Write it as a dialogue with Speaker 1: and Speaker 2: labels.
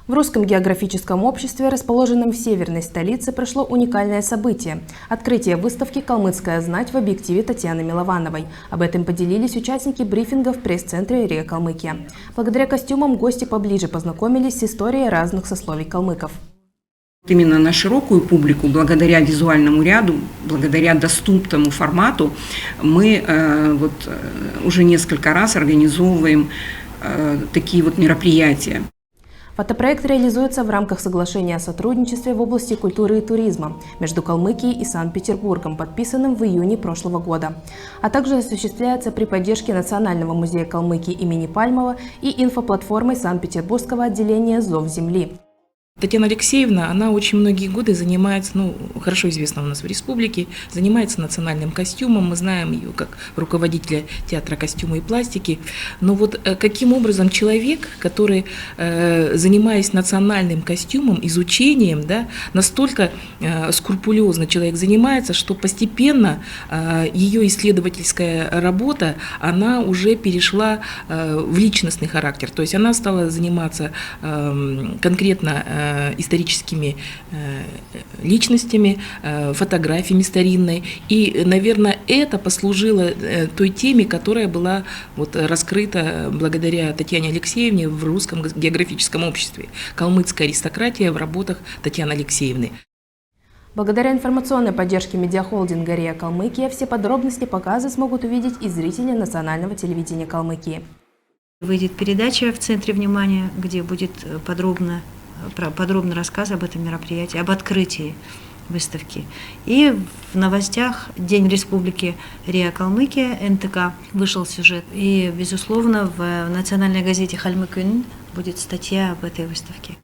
Speaker 1: В Русском географическом обществе, расположенном в северной столице, прошло уникальное событие – открытие выставки «Калмыцкая знать» в объективе Татьяны Миловановой. Об этом поделились участники брифинга в пресс-центре РИА Калмыкия. Благодаря костюмам гости поближе познакомились с историей разных сословий калмыков.
Speaker 2: Именно на широкую публику, благодаря визуальному ряду, благодаря доступному формату, мы уже несколько раз организовываем такие мероприятия.
Speaker 1: Фотопроект реализуется в рамках соглашения о сотрудничестве в области культуры и туризма между Калмыкией и Санкт-Петербургом, подписанным в июне прошлого года, а также осуществляется при поддержке Национального музея Калмыкии имени Пальмова и инфоплатформой Санкт-Петербургского отделения «Зов земли».
Speaker 3: Татьяна Алексеевна, она очень многие годы занимается, хорошо известна у нас в республике, занимается национальным костюмом. Мы знаем ее как руководителя театра костюма и пластики. Но каким образом человек, который, занимаясь национальным костюмом, изучением, настолько скрупулезно человек занимается, что постепенно ее исследовательская работа, она уже перешла в личностный характер. То есть она стала заниматься конкретно историческими личностями, фотографиями старинной. И, наверное, это послужило той теме, которая была раскрыта благодаря Татьяне Алексеевне в Русском географическом обществе. Калмыцкая аристократия в работах Татьяны Алексеевны.
Speaker 1: Благодаря информационной поддержке медиахолдинга РИА Калмыкия все подробности показа смогут увидеть и зрители национального телевидения Калмыкии.
Speaker 4: Выйдет передача в центре внимания, где будет подробный рассказ об этом мероприятии, об открытии выставки. И в новостях День Республики РИА Калмыкия, НТК, вышел сюжет. И, безусловно, в национальной газете «Хальмыкүн» будет статья об этой выставке.